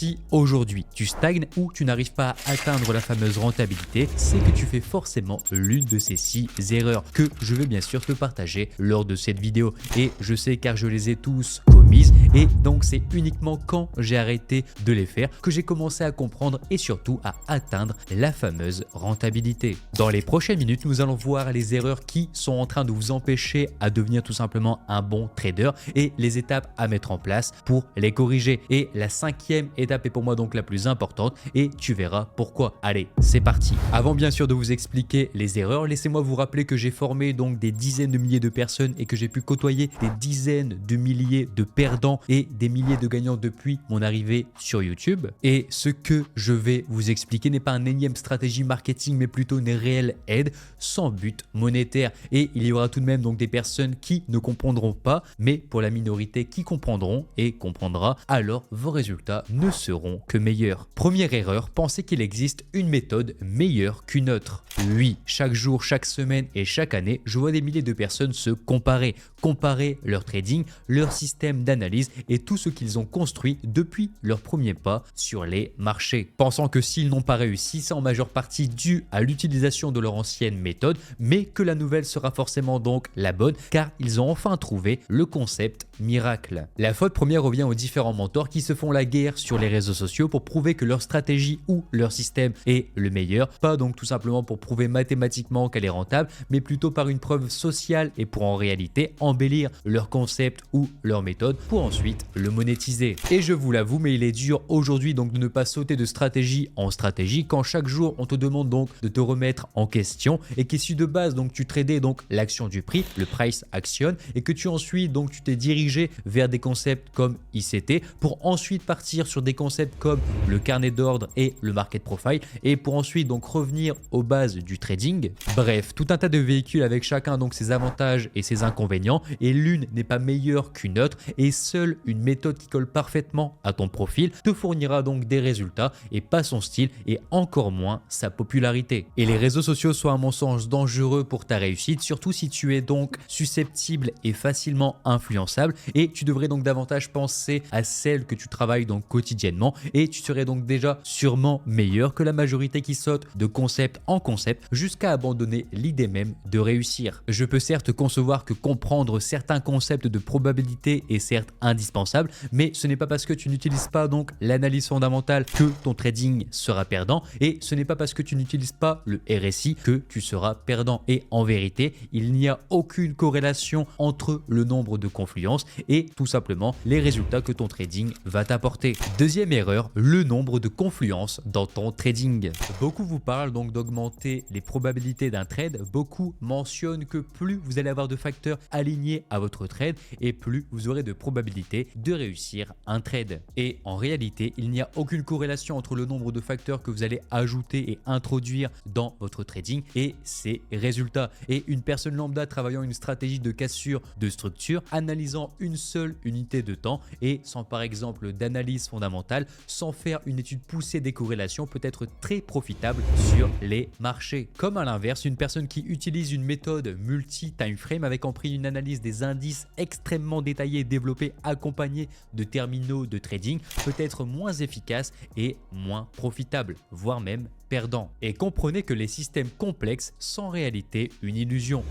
Si aujourd'hui tu stagnes ou tu n'arrives pas à atteindre la fameuse rentabilité, c'est que tu fais forcément l'une de ces 6 erreurs que je vais bien sûr te partager lors de cette vidéo. Et je sais car je les ai tous commises et donc c'est uniquement quand j'ai arrêté de les faire que j'ai commencé à comprendre et surtout à atteindre la fameuse rentabilité. Dans les prochaines minutes, nous allons voir les erreurs qui sont en train de vous empêcher à devenir tout simplement un bon trader et les étapes à mettre en place pour les corriger. Et la 5e étape est pour moi donc la plus importante et tu verras pourquoi. Allez, c'est parti. Avant bien sûr de vous expliquer les erreurs, laissez-moi vous rappeler que j'ai formé donc des dizaines de milliers de personnes et que j'ai pu côtoyer des dizaines de milliers de perdants et des milliers de gagnants depuis mon arrivée sur YouTube. Et ce que je vais vous expliquer n'est pas une énième stratégie marketing mais plutôt une réelle aide sans but monétaire. Et il y aura tout de même donc des personnes qui ne comprendront pas, mais pour la minorité qui comprendront et comprendra, alors vos résultats ne seront que meilleurs. Première erreur, pensez qu'il existe une méthode meilleure qu'une autre. Oui, chaque jour, chaque semaine et chaque année, je vois des milliers de personnes se comparer leur trading, leur système d'analyse et tout ce qu'ils ont construit depuis leur premier pas sur les marchés. Pensant que s'ils n'ont pas réussi, c'est en majeure partie dû à l'utilisation de leur ancienne méthode, mais que la nouvelle sera forcément donc la bonne car ils ont enfin trouvé le concept miracle. La faute première revient aux différents mentors qui se font la guerre sur les réseaux sociaux pour prouver que leur stratégie ou leur système est le meilleur, pas donc tout simplement pour prouver mathématiquement qu'elle est rentable, mais plutôt par une preuve sociale et pour en réalité embellir leur concept ou leur méthode pour ensuite le monétiser. Et je vous l'avoue, mais il est dur aujourd'hui donc de ne pas sauter de stratégie en stratégie quand chaque jour on te demande donc de te remettre en question et qu'issu de base donc tu tradais donc l'action du prix, le price action, et que tu ensuite donc tu t'es dirigé vers des concepts comme ICT pour ensuite partir sur des concepts comme le carnet d'ordre et le market profile et pour ensuite donc revenir aux bases du trading. Bref, tout un tas de véhicules avec chacun donc ses avantages et ses inconvénients et l'une n'est pas meilleure qu'une autre et seule une méthode qui colle parfaitement à ton profil te fournira donc des résultats et pas son style et encore moins sa popularité. Et les réseaux sociaux sont à mon sens dangereux pour ta réussite, surtout si tu es donc susceptible et facilement influençable et tu devrais donc davantage penser à celle que tu travailles donc quotidiennement et tu serais donc déjà sûrement meilleur que la majorité qui saute de concept en concept jusqu'à abandonner l'idée même de réussir. Je peux certes concevoir que comprendre certains concepts de probabilité est certes indispensable, mais ce n'est pas parce que tu n'utilises pas donc l'analyse fondamentale que ton trading sera perdant et ce n'est pas parce que tu n'utilises pas le RSI que tu seras perdant. Et en vérité, il n'y a aucune corrélation entre le nombre de confluences et tout simplement les résultats que ton trading va t'apporter. Deuxième erreur, le nombre de confluences dans ton trading. Beaucoup vous parlent donc d'augmenter les probabilités d'un trade, beaucoup mentionnent que plus vous allez avoir de facteurs alignés à votre trade et plus vous aurez de probabilités de réussir un trade. Et en réalité, il n'y a aucune corrélation entre le nombre de facteurs que vous allez ajouter et introduire dans votre trading et ses résultats. Et une personne lambda travaillant une stratégie de cassure de structure, analysant une seule unité de temps et sans par exemple d'analyse fondamentale, sans faire une étude poussée des corrélations peut être très profitable sur les marchés. Comme à l'inverse, une personne qui utilise une méthode multi-time frame avec en prix une analyse des indices extrêmement détaillée et développée accompagnée de terminaux de trading peut être moins efficace et moins profitable, voire même perdant. Et comprenez que les systèmes complexes sont en réalité une illusion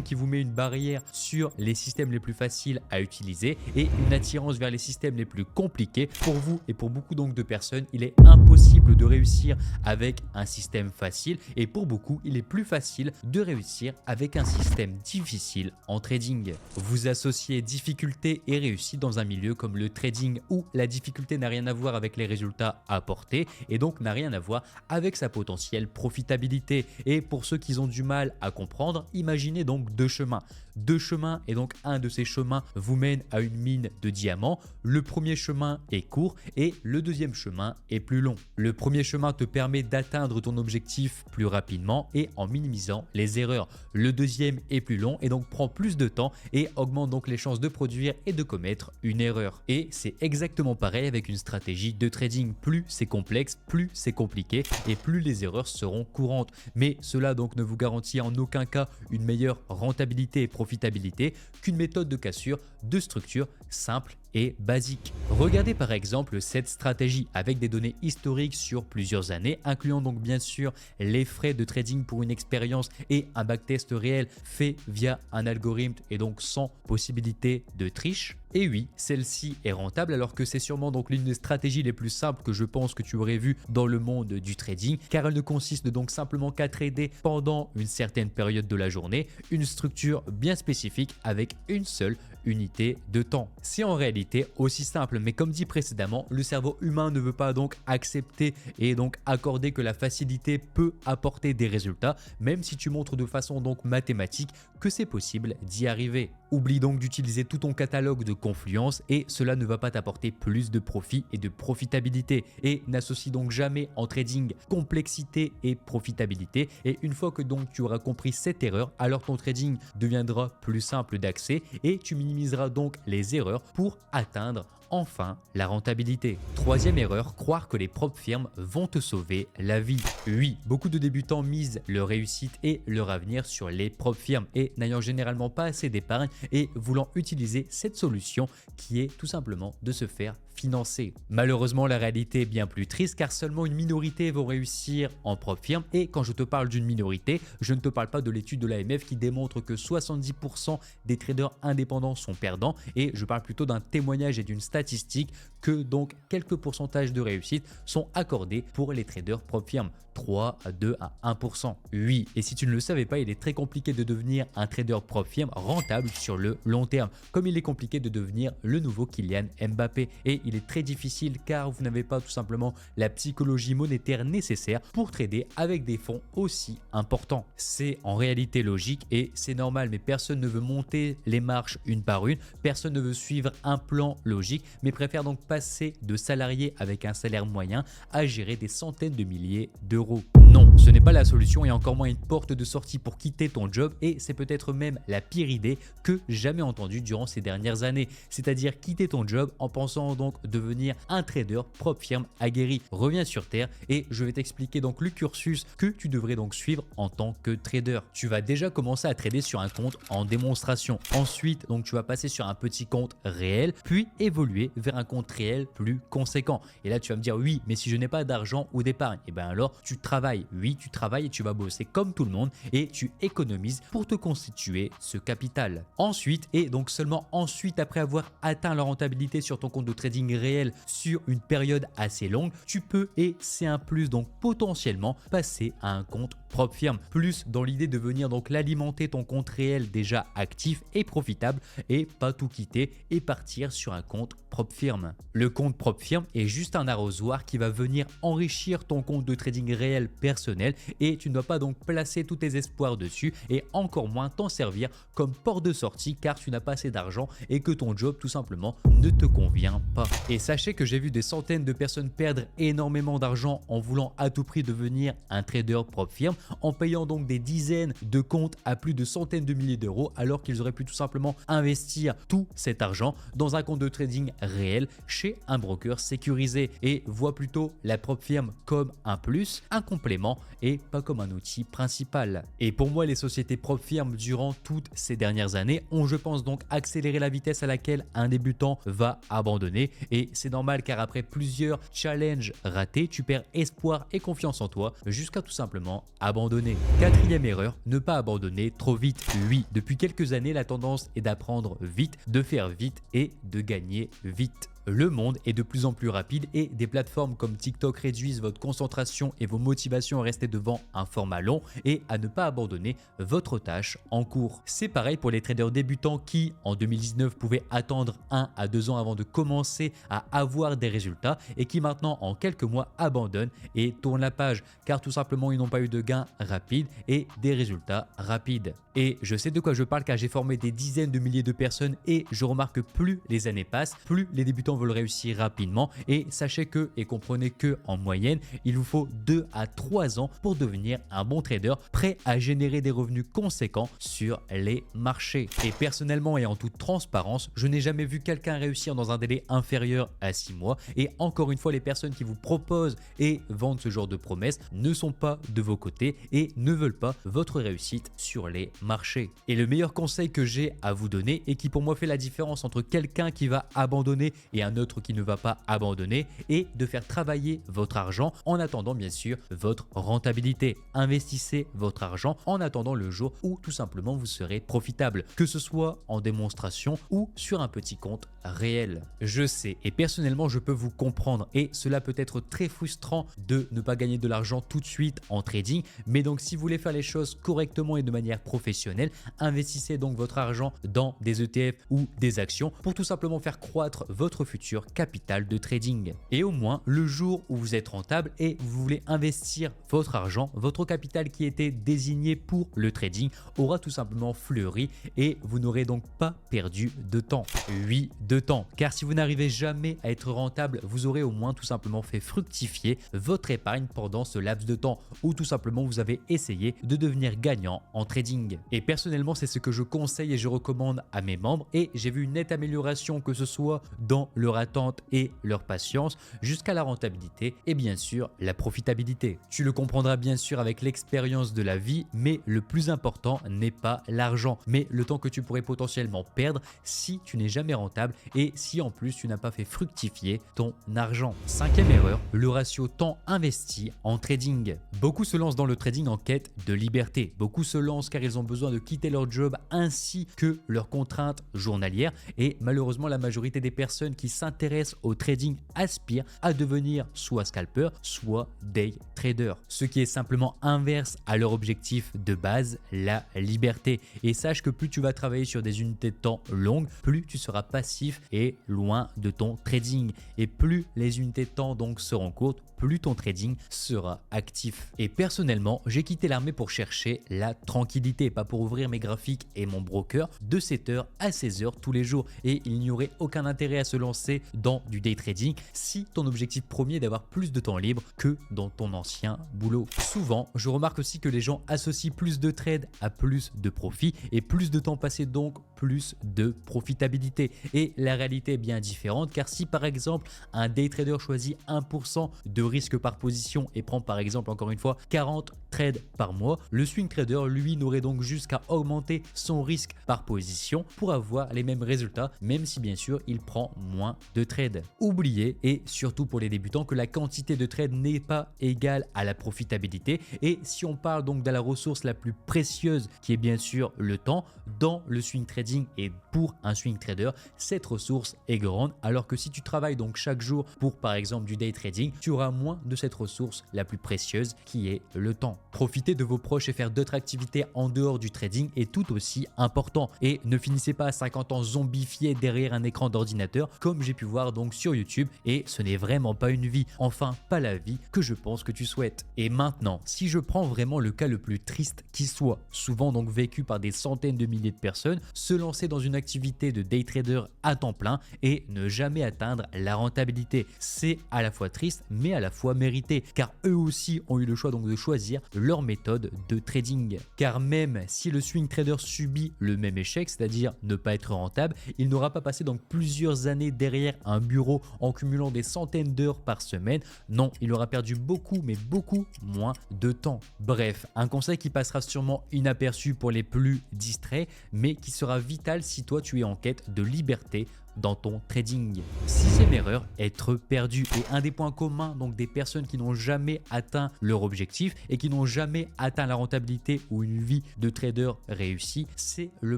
qui vous met une barrière sur les systèmes les plus faciles à utiliser et une attirance vers les systèmes les plus compliqués. Pour vous et pour beaucoup donc de personnes, il est impossible de réussir avec un système facile et pour beaucoup, il est plus facile de réussir avec un système difficile en trading. Vous associez difficulté et réussite dans un milieu comme le trading où la difficulté n'a rien à voir avec les résultats apportés et donc n'a rien à voir avec sa potentielle profitabilité. Et pour ceux qui ont du mal à comprendre, imaginez donc deux chemins. Deux chemins et donc un de ces chemins vous mène à une mine de diamants. Le premier chemin est court et le deuxième chemin est plus long. Le premier chemin te permet d'atteindre ton objectif plus rapidement et en minimisant les erreurs. Le deuxième est plus long et donc prend plus de temps et augmente donc les chances de produire et de commettre une erreur. Et c'est exactement pareil avec une stratégie de trading. Plus c'est complexe, plus c'est compliqué et plus les erreurs seront courantes. Mais cela donc ne vous garantit en aucun cas une meilleure rentabilité et profitabilité qu'une méthode de cassure de structure simple et basique. Regardez par exemple cette stratégie avec des données historiques sur plusieurs années, incluant donc bien sûr les frais de trading pour une expérience et un backtest réel fait via un algorithme et donc sans possibilité de triche. Et oui, celle-ci est rentable alors que c'est sûrement donc l'une des stratégies les plus simples que je pense que tu aurais vu dans le monde du trading, car elle ne consiste donc simplement qu'à trader pendant une certaine période de la journée, une structure bien spécifique avec une seule unité de temps. C'est en réalité aussi simple, mais comme dit précédemment, le cerveau humain ne veut pas donc accepter et donc accorder que la facilité peut apporter des résultats, même si tu montres de façon donc mathématique que c'est possible d'y arriver. Oublie donc d'utiliser tout ton catalogue de confluence et cela ne va pas t'apporter plus de profit et de profitabilité. Et n'associe donc jamais en trading complexité et profitabilité. Et une fois que donc tu auras compris cette erreur, alors ton trading deviendra plus simple d'accès et tu minimiseras donc les erreurs pour atteindre enfin la rentabilité. Troisième erreur, croire que les propres firmes vont te sauver la vie. Oui, beaucoup de débutants misent leur réussite et leur avenir sur les propres firmes et n'ayant généralement pas assez d'épargne et voulant utiliser cette solution qui est tout simplement de se faire financer. Malheureusement, la réalité est bien plus triste car seulement une minorité vont réussir en propre firme et quand je te parle d'une minorité, je ne te parle pas de l'étude de l'AMF qui démontre que 70% des traders indépendants sont perdants et je parle plutôt d'un témoignage et d'une statistique que donc quelques pourcentages de réussite sont accordés pour les traders propre firme. 3 à 2 à 1%. Oui, et si tu ne le savais pas, il est très compliqué de devenir un trader propre firme rentable sur le long terme, comme il est compliqué de devenir le nouveau Kylian Mbappé. Et il est très difficile car vous n'avez pas tout simplement la psychologie monétaire nécessaire pour trader avec des fonds aussi importants. C'est en réalité logique et c'est normal, mais personne ne veut monter les marches une par une, personne ne veut suivre un plan logique, mais préfère donc passer de salarié avec un salaire moyen à gérer des centaines de milliers d'euros. Non, ce n'est pas la solution et encore moins une porte de sortie pour quitter ton job et c'est peut-être même la pire idée que jamais entendue durant ces dernières années, c'est-à-dire quitter ton job en pensant donc devenir un trader propre firme aguerri. Reviens sur terre et je vais t'expliquer donc le cursus que tu devrais donc suivre en tant que trader. Tu vas déjà commencer à trader sur un compte en démonstration. Ensuite, donc tu vas passer sur un petit compte réel, puis évoluer vers un compte réel plus conséquent. Et là, tu vas me dire oui, mais si je n'ai pas d'argent ou d'épargne, et bien alors tu travailles. Oui, tu travailles et tu vas bosser comme tout le monde et tu économises pour te constituer ce capital. Ensuite, et donc seulement ensuite, après avoir atteint la rentabilité sur ton compte de trading réel sur une période assez longue, tu peux, et c'est un plus, donc potentiellement passer à un compte propre firme. Plus dans l'idée de venir donc l'alimenter ton compte réel déjà actif et profitable et pas tout quitter et partir sur un compte propre firme. Le compte propre firme est juste un arrosoir qui va venir enrichir ton compte de trading réel personnel et tu ne dois pas donc placer tous tes espoirs dessus et encore moins t'en servir comme porte de sortie car tu n'as pas assez d'argent et que ton job tout simplement ne te convient pas. Et sachez que j'ai vu des centaines de personnes perdre énormément d'argent en voulant à tout prix devenir un trader propre firme, en payant donc des dizaines de comptes à plus de centaines de milliers d'euros alors qu'ils auraient pu tout simplement investir tout cet argent dans un compte de trading réel chez un broker sécurisé et voient plutôt la propre firme comme un plus, un complément et pas comme un outil principal. Et pour moi, les sociétés propre firme durant toutes ces dernières années ont, je pense, donc accéléré la vitesse à laquelle un débutant va abandonner et c'est normal car après plusieurs challenges ratés, tu perds espoir et confiance en toi jusqu'à tout simplement abandonner. Quatrième erreur, ne pas abandonner trop vite. Oui, depuis quelques années, la tendance est d'apprendre vite, de faire vite et de gagner vite. Le monde est de plus en plus rapide et des plateformes comme TikTok réduisent votre concentration et vos motivations à rester devant un format long et à ne pas abandonner votre tâche en cours. C'est pareil pour les traders débutants qui, en 2019, pouvaient attendre 1 à 2 ans avant de commencer à avoir des résultats et qui maintenant, en quelques mois, abandonnent et tournent la page car tout simplement, ils n'ont pas eu de gains rapides et des résultats rapides. Et je sais de quoi je parle car j'ai formé des dizaines de milliers de personnes et je remarque que plus les années passent, plus les débutants veut le réussir rapidement et sachez que et comprenez que en moyenne, il vous faut 2 à 3 ans pour devenir un bon trader prêt à générer des revenus conséquents sur les marchés. Et personnellement et en toute transparence, je n'ai jamais vu quelqu'un réussir dans un délai inférieur à 6 mois et encore une fois, les personnes qui vous proposent et vendent ce genre de promesses ne sont pas de vos côtés et ne veulent pas votre réussite sur les marchés. Et le meilleur conseil que j'ai à vous donner et qui pour moi fait la différence entre quelqu'un qui va abandonner et un autre qui ne va pas abandonner est de faire travailler votre argent en attendant bien sûr votre rentabilité. Investissez votre argent en attendant le jour où tout simplement vous serez profitable, que ce soit en démonstration ou sur un petit compte réel. Je sais et personnellement je peux vous comprendre et cela peut être très frustrant de ne pas gagner de l'argent tout de suite en trading, mais donc si vous voulez faire les choses correctement et de manière professionnelle, investissez donc votre argent dans des ETF ou des actions pour tout simplement faire croître votre futur capital de trading. Et au moins le jour où vous êtes rentable et vous voulez investir votre argent, votre capital qui était désigné pour le trading aura tout simplement fleuri et vous n'aurez donc pas perdu de temps. Oui, de temps, car si vous n'arrivez jamais à être rentable, vous aurez au moins tout simplement fait fructifier votre épargne pendant ce laps de temps où tout simplement vous avez essayé de devenir gagnant en trading. Et personnellement, c'est ce que je conseille et je recommande à mes membres et j'ai vu une nette amélioration que ce soit dans leur attente et leur patience jusqu'à la rentabilité et bien sûr la profitabilité. Tu le comprendras bien sûr avec l'expérience de la vie, mais le plus important n'est pas l'argent, mais le temps que tu pourrais potentiellement perdre si tu n'es jamais rentable et si en plus tu n'as pas fait fructifier ton argent. Cinquième erreur, le ratio temps investi en trading. Beaucoup se lancent dans le trading en quête de liberté. Beaucoup se lancent car ils ont besoin de quitter leur job ainsi que leurs contraintes journalières et malheureusement la majorité des personnes qui s'intéressent au trading aspirent à devenir soit scalper, soit day trader. Ce qui est simplement inverse à leur objectif de base, la liberté. Et sache que plus tu vas travailler sur des unités de temps longues, plus tu seras passif et loin de ton trading. Et plus les unités de temps donc seront courtes, plus ton trading sera actif. Et personnellement, j'ai quitté l'armée pour chercher la tranquillité, pas pour ouvrir mes graphiques et mon broker de 7h à 16h tous les jours. Et il n'y aurait aucun intérêt à se lancer dans du day trading si ton objectif premier est d'avoir plus de temps libre que dans ton ancien boulot. Souvent, je remarque aussi que les gens associent plus de trades à plus de profit et plus de temps passé donc plus de profitabilité. Et la réalité est bien différente car si par exemple un day trader choisit 1% de risque par position et prend par exemple encore une fois 40 trades par mois, le swing trader lui n'aurait donc juste qu'à augmenter son risque par position pour avoir les mêmes résultats, même si bien sûr il prend moins de trades. Oubliez et surtout pour les débutants que la quantité de trades n'est pas égale à la profitabilité et si on parle donc de la ressource la plus précieuse qui est bien sûr le temps, dans le swing trading et pour un swing trader, cette ressource est grande alors que si tu travailles donc chaque jour pour par exemple du day trading, tu auras moins de cette ressource la plus précieuse qui est le temps. Profiter de vos proches et faire d'autres activités en dehors du trading est tout aussi important et ne finissez pas à 50 ans zombifié derrière un écran d'ordinateur comme j'ai pu voir donc sur YouTube et ce n'est vraiment pas une vie, enfin pas la vie que je pense que tu souhaites. Et maintenant, si je prends vraiment le cas le plus triste qui soit, souvent donc vécu par des centaines de milliers de personnes, se lancer dans une activité de day trader à temps plein et ne jamais atteindre la rentabilité. C'est à la fois triste mais à la fois mérité car eux aussi ont eu le choix donc de choisir leur méthode de trading. Car même si le swing trader subit le même échec, c'est-à-dire ne pas être rentable, il n'aura pas passé donc plusieurs années derrière un bureau en cumulant des centaines d'heures par semaine. Non, il aura perdu beaucoup mais beaucoup moins de temps. Bref, un conseil qui passera sûrement inaperçu pour les plus distraits mais qui sera vital si toi tu es en quête de liberté dans ton trading. Sixième erreur, être perdu. Et un des points communs donc des personnes qui n'ont jamais atteint leur objectif et qui n'ont jamais atteint la rentabilité ou une vie de trader réussie, c'est le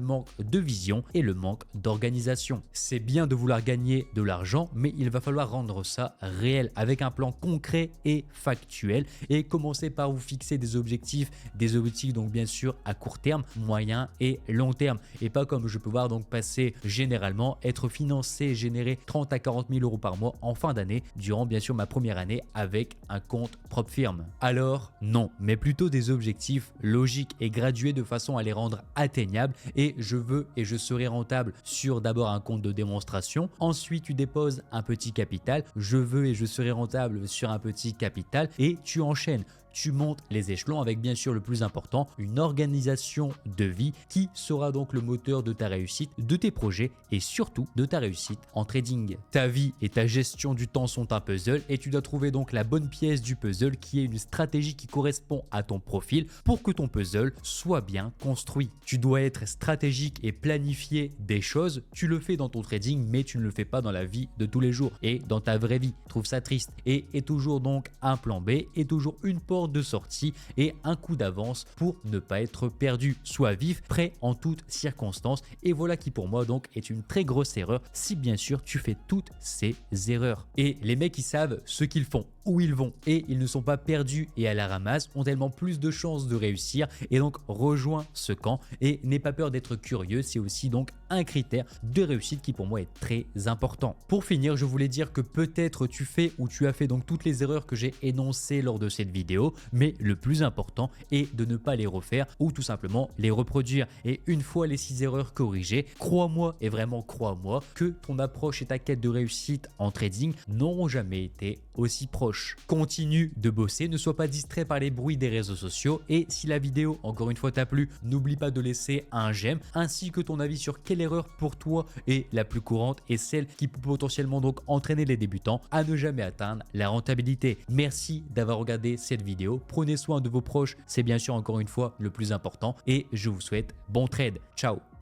manque de vision et le manque d'organisation. C'est bien de vouloir gagner de l'argent, mais il va falloir rendre ça réel avec un plan concret et factuel et commencer par vous fixer des objectifs donc bien sûr à court terme, moyen et long terme et pas comme je peux voir donc passer généralement être financé financer, générer 30 à 40 000 euros par mois en fin d'année, durant bien sûr ma première année avec un compte propre firme? Alors non, mais plutôt des objectifs logiques et gradués de façon à les rendre atteignables. Et je veux et je serai rentable sur d'abord un compte de démonstration, ensuite tu déposes un petit capital, je veux et je serai rentable sur un petit capital et tu enchaînes. Tu montes les échelons avec bien sûr le plus important, une organisation de vie qui sera donc le moteur de ta réussite, de tes projets et surtout de ta réussite en trading. Ta vie et ta gestion du temps sont un puzzle et tu dois trouver donc la bonne pièce du puzzle qui est une stratégie qui correspond à ton profil pour que ton puzzle soit bien construit. Tu dois être stratégique et planifier des choses. Tu le fais dans ton trading mais tu ne le fais pas dans la vie de tous les jours et dans ta vraie vie. Trouve ça triste et est toujours donc un plan B et toujours une porte de sortie et un coup d'avance pour ne pas être perdu. Sois vif, prêt en toutes circonstances et voilà qui pour moi donc est une très grosse erreur si bien sûr tu fais toutes ces erreurs. Et les mecs qui savent ce qu'ils font, où ils vont et ils ne sont pas perdus et à la ramasse ont tellement plus de chances de réussir et donc rejoins ce camp et n'aie pas peur d'être curieux, c'est aussi donc un critère de réussite qui pour moi est très important. Pour finir, je voulais dire que peut-être tu fais ou tu as fait donc toutes les erreurs que j'ai énoncées lors de cette vidéo, mais le plus important est de ne pas les refaire ou tout simplement les reproduire. Et une fois les 6 erreurs corrigées, crois-moi et vraiment crois-moi que ton approche et ta quête de réussite en trading n'auront jamais été aussi proches. Continue de bosser, ne sois pas distrait par les bruits des réseaux sociaux et si la vidéo encore une fois t'a plu, n'oublie pas de laisser un j'aime ainsi que ton avis sur quelle erreur pour toi est la plus courante et celle qui peut potentiellement donc entraîner les débutants à ne jamais atteindre la rentabilité. Merci d'avoir regardé cette vidéo, prenez soin de vos proches, c'est bien sûr encore une fois le plus important et je vous souhaite bon trade. Ciao.